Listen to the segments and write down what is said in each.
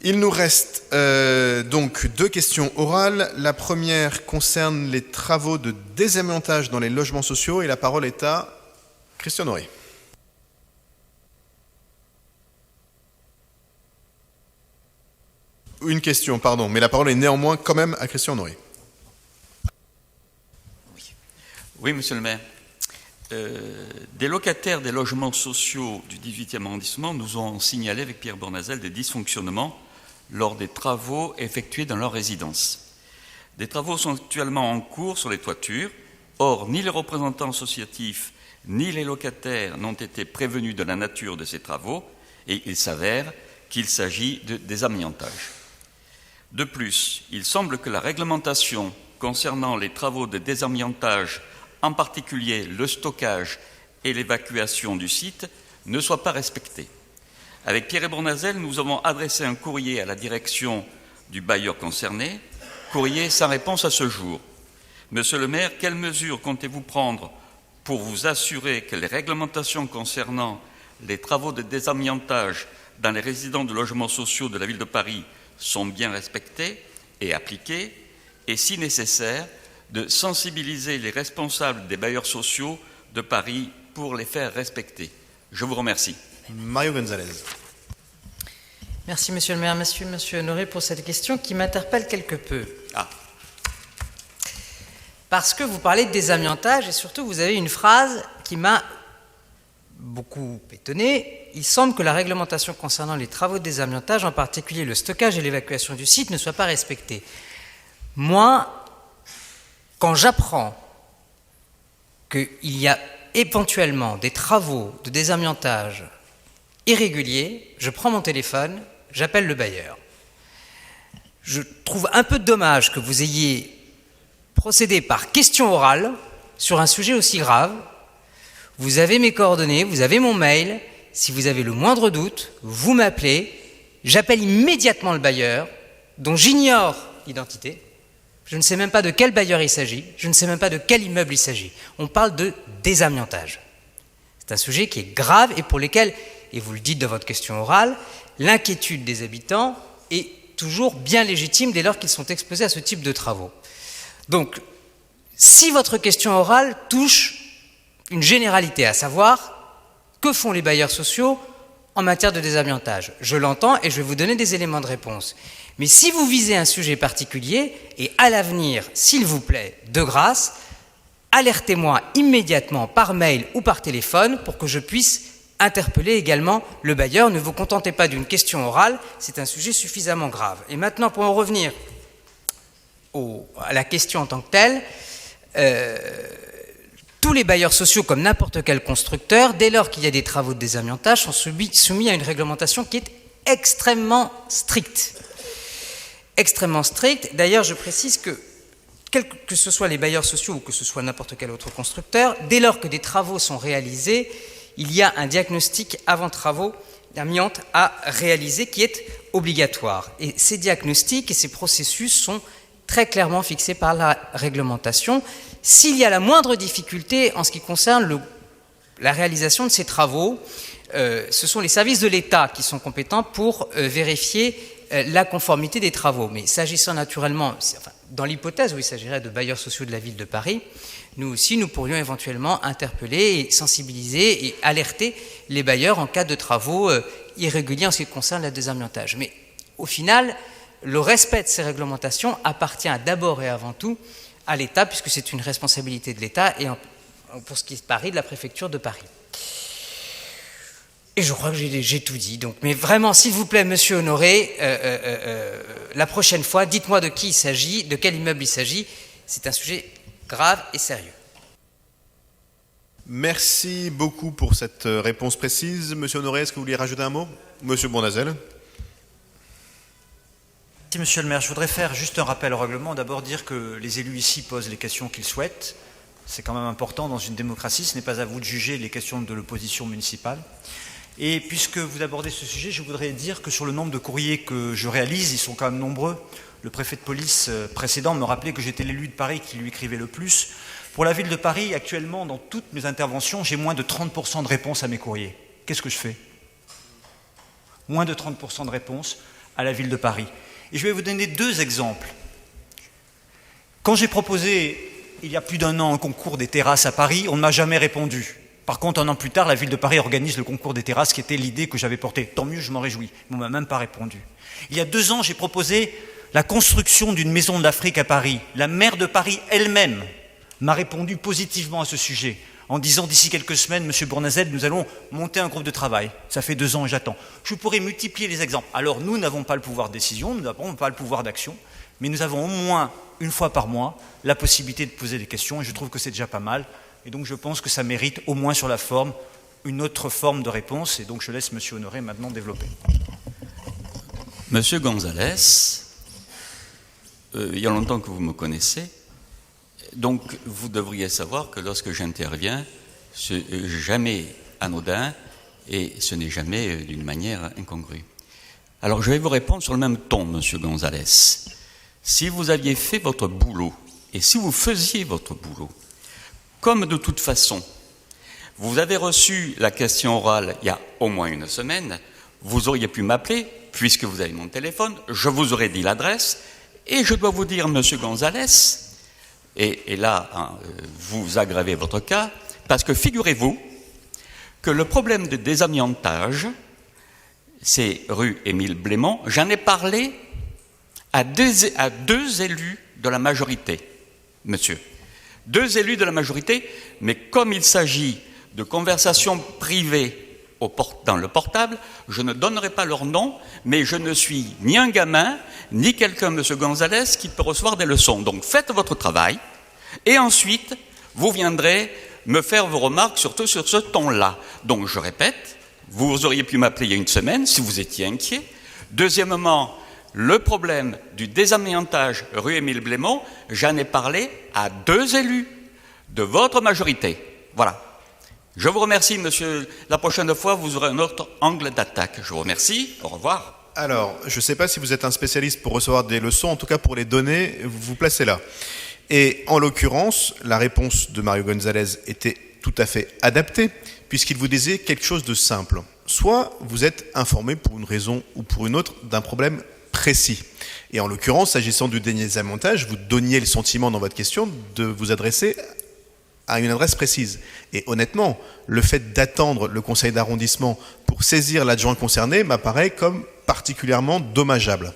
Il nous reste donc 2 questions orales. La première concerne les travaux de désamiantage dans les logements sociaux et la parole est à Christian Honoré. Une question, pardon, mais la parole est néanmoins quand même à Christian Honoré. Oui, monsieur le maire. Des locataires des logements sociaux du 18e arrondissement nous ont signalé avec Pierre Bournazel des dysfonctionnements lors des travaux effectués dans leur résidence. Des travaux sont actuellement en cours sur les toitures. Or, ni les représentants associatifs ni les locataires n'ont été prévenus de la nature de ces travaux et il s'avère qu'il s'agit de désamiantage. De plus, il semble que la réglementation concernant les travaux de désamiantage, en particulier le stockage et l'évacuation du site, ne soit pas respectée. Avec Pierre Bournazel, nous avons adressé un courrier à la direction du bailleur concerné, courrier sans réponse à ce jour. Monsieur le maire, quelles mesures comptez-vous prendre pour vous assurer que les réglementations concernant les travaux de désamiantage dans les résidences de logements sociaux de la ville de Paris sont bien respectées et appliquées, et si nécessaire, de sensibiliser les responsables des bailleurs sociaux de Paris pour les faire respecter? Je vous remercie. Mario Gonzalez. Merci monsieur le maire, monsieur Honoré pour cette question qui m'interpelle quelque peu. Parce que vous parlez de désamiantage et surtout vous avez une phrase qui m'a beaucoup étonné. Il semble que la réglementation concernant les travaux de désamiantage, en particulier le stockage et l'évacuation du site, ne soit pas respectée. Moi, quand j'apprends qu'il y a éventuellement des travaux de désamiantage irréguliers, je prends mon téléphone, j'appelle le bailleur. Je trouve un peu dommage que vous ayez procédé par question orale sur un sujet aussi grave. Vous avez mes coordonnées, vous avez mon mail. Si vous avez le moindre doute, vous m'appelez. J'appelle immédiatement le bailleur, dont j'ignore l'identité. Je ne sais même pas de quel bailleur il s'agit. Je ne sais même pas de quel immeuble il s'agit. On parle de désamiantage. C'est un sujet qui est grave et pour lequel, et vous le dites dans votre question orale, l'inquiétude des habitants est toujours bien légitime dès lors qu'ils sont exposés à ce type de travaux. Donc, si votre question orale touche une généralité, à savoir, que font les bailleurs sociaux en matière de désamiantage? Je l'entends et je vais vous donner des éléments de réponse. Mais si vous visez un sujet particulier, et à l'avenir, s'il vous plaît, de grâce, alertez-moi immédiatement par mail ou par téléphone pour que je puisse interpeller également le bailleur. Ne vous contentez pas d'une question orale, c'est un sujet suffisamment grave. Et maintenant, pour en revenir à la question en tant que telle, tous les bailleurs sociaux, comme n'importe quel constructeur, dès lors qu'il y a des travaux de désamiantage, sont soumis à une réglementation qui est extrêmement stricte. Extrêmement stricte. D'ailleurs, je précise que, quels que ce soit les bailleurs sociaux ou que ce soit n'importe quel autre constructeur, dès lors que des travaux sont réalisés, il y a un diagnostic avant travaux d'amiante à réaliser qui est obligatoire. Et ces diagnostics et ces processus sont très clairement fixés par la réglementation. S'il y a la moindre difficulté en ce qui concerne la réalisation de ces travaux, ce sont les services de l'État qui sont compétents pour vérifier la conformité des travaux. Mais s'agissant naturellement, dans l'hypothèse où il s'agirait de bailleurs sociaux de la ville de Paris, nous aussi, nous pourrions éventuellement interpeller et sensibiliser et alerter les bailleurs en cas de travaux irréguliers en ce qui concerne le désamiantage. Mais au final, le respect de ces réglementations appartient d'abord et avant tout à l'État, puisque c'est une responsabilité de l'État, et pour ce qui est de Paris, de la préfecture de Paris. Et je crois que j'ai tout dit. Donc, mais vraiment, s'il vous plaît, monsieur Honoré, la prochaine fois, dites-moi de qui il s'agit, de quel immeuble il s'agit. C'est un sujet grave et sérieux. Merci beaucoup pour cette réponse précise. Monsieur Honoré, est-ce que vous vouliez rajouter un mot? Monsieur Bournazel. Merci, monsieur le maire. Je voudrais faire juste un rappel au règlement. D'abord dire que les élus ici posent les questions qu'ils souhaitent. C'est quand même important dans une démocratie. Ce n'est pas à vous de juger les questions de l'opposition municipale. Et puisque vous abordez ce sujet, je voudrais dire que sur le nombre de courriers que je réalise, ils sont quand même nombreux. Le préfet de police précédent me rappelait que j'étais l'élu de Paris qui lui écrivait le plus. Pour la ville de Paris, actuellement, dans toutes mes interventions, j'ai moins de 30% de réponses à mes courriers. Qu'est-ce que je fais? Moins de 30% de réponses, à la ville de Paris. Et je vais vous donner 2 exemples. Quand j'ai proposé, il y a plus d'1 an, un concours des terrasses à Paris, on ne m'a jamais répondu. Par contre, 1 an plus tard, la ville de Paris organise le concours des terrasses, qui était l'idée que j'avais portée. Tant mieux, je m'en réjouis. Mais on ne m'a même pas répondu. Il y a 2 ans, j'ai proposé la construction d'une maison de l'Afrique à Paris. La maire de Paris elle-même m'a répondu positivement à ce sujet, en disant d'ici quelques semaines, Monsieur Bournazel, nous allons monter un groupe de travail. Ça fait 2 ans et j'attends. Je pourrais multiplier les exemples. Alors nous n'avons pas le pouvoir de décision, nous n'avons pas le pouvoir d'action, mais nous avons au moins 1 fois par mois la possibilité de poser des questions, et je trouve que c'est déjà pas mal. Et donc je pense que ça mérite, au moins sur la forme, une autre forme de réponse. Et donc je laisse Monsieur Honoré maintenant développer. Monsieur Gonzalez, il y a longtemps que vous me connaissez, donc vous devriez savoir que lorsque j'interviens, ce n'est jamais anodin et ce n'est jamais d'une manière incongrue. Alors je vais vous répondre sur le même ton, Monsieur Gonzalez. Si vous aviez fait votre boulot, et si vous faisiez votre boulot, comme de toute façon, vous avez reçu la question orale il y a au moins 1 semaine, vous auriez pu m'appeler, puisque vous avez mon téléphone, je vous aurais dit l'adresse, et je dois vous dire, Monsieur Gonzalez, et là, vous aggravez votre cas, parce que figurez-vous que le problème de désamiantage, c'est rue Émile Blémont, j'en ai parlé à deux élus de la majorité, monsieur. 2 élus de la majorité, mais comme il s'agit de conversations privées dans le portable, je ne donnerai pas leur nom, mais je ne suis ni un gamin, ni quelqu'un, Monsieur Gonzalez, qui peut recevoir des leçons. Donc faites votre travail, et ensuite, vous viendrez me faire vos remarques, surtout sur ce ton-là. Donc je répète, vous auriez pu m'appeler il y a 1 semaine, si vous étiez inquiet. Deuxièmement, le problème du désamiantage rue Émile Blémont, j'en ai parlé à 2 élus de votre majorité. Voilà. Je vous remercie, monsieur. La prochaine fois, vous aurez un autre angle d'attaque. Je vous remercie. Au revoir. Alors, je ne sais pas si vous êtes un spécialiste pour recevoir des leçons. En tout cas, pour les donner, vous vous placez là. Et en l'occurrence, la réponse de Mario Gonzalez était tout à fait adaptée, puisqu'il vous disait quelque chose de simple. Soit vous êtes informé pour une raison ou pour une autre d'un problème précis. Et en l'occurrence, s'agissant du désamiantage, vous donniez le sentiment dans votre question de vous adresser à une adresse précise. Et honnêtement, le fait d'attendre le conseil d'arrondissement pour saisir l'adjoint concerné m'apparaît comme particulièrement dommageable.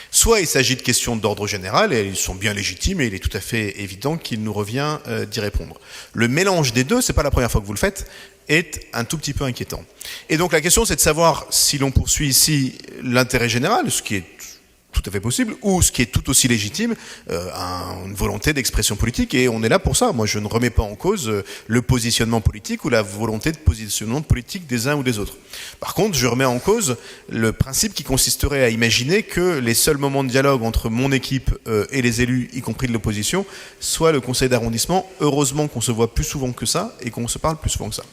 Soit il s'agit de questions d'ordre général, et elles sont bien légitimes, et il est tout à fait évident qu'il nous revient d'y répondre. Le mélange des deux, c'est pas la première fois que vous le faites, est un tout petit peu inquiétant. Et donc la question, c'est de savoir si l'on poursuit ici l'intérêt général, ce qui est tout à fait possible, ou ce qui est tout aussi légitime, une volonté d'expression politique, et on est là pour ça. Moi, je ne remets pas en cause le positionnement politique ou la volonté de positionnement politique des uns ou des autres. Par contre, je remets en cause le principe qui consisterait à imaginer que les seuls moments de dialogue entre mon équipe et les élus, y compris de l'opposition, soit le conseil d'arrondissement. Heureusement qu'on se voit plus souvent que ça et qu'on se parle plus souvent que ça.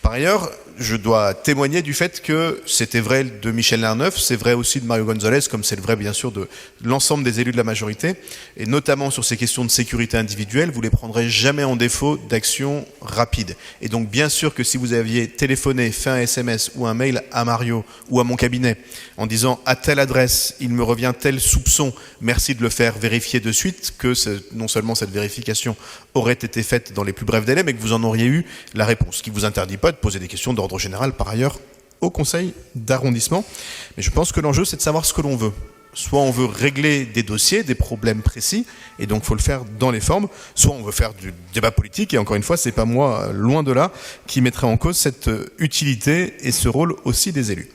Par ailleurs, je dois témoigner du fait que c'était vrai de Michel Lerneuf, c'est vrai aussi de Mario Gonzalez, comme c'est le vrai bien sûr de l'ensemble des élus de la majorité, et notamment sur ces questions de sécurité individuelle, vous les prendrez jamais en défaut d'action rapide. Et donc bien sûr que si vous aviez téléphoné, fait un SMS ou un mail à Mario ou à mon cabinet en disant à telle adresse, il me revient tel soupçon, merci de le faire vérifier de suite, que non seulement cette vérification aurait été faite dans les plus brefs délais, mais que vous en auriez eu la réponse, ce qui ne vous interdit pas de poser des questions d'ordre général par ailleurs au conseil d'arrondissement. Mais je pense que l'enjeu, c'est de savoir ce que l'on veut. Soit on veut régler des dossiers, des problèmes précis, et donc il faut le faire dans les formes, soit on veut faire du débat politique, et encore une fois, c'est pas moi, loin de là, qui mettrait en cause cette utilité et ce rôle aussi des élus.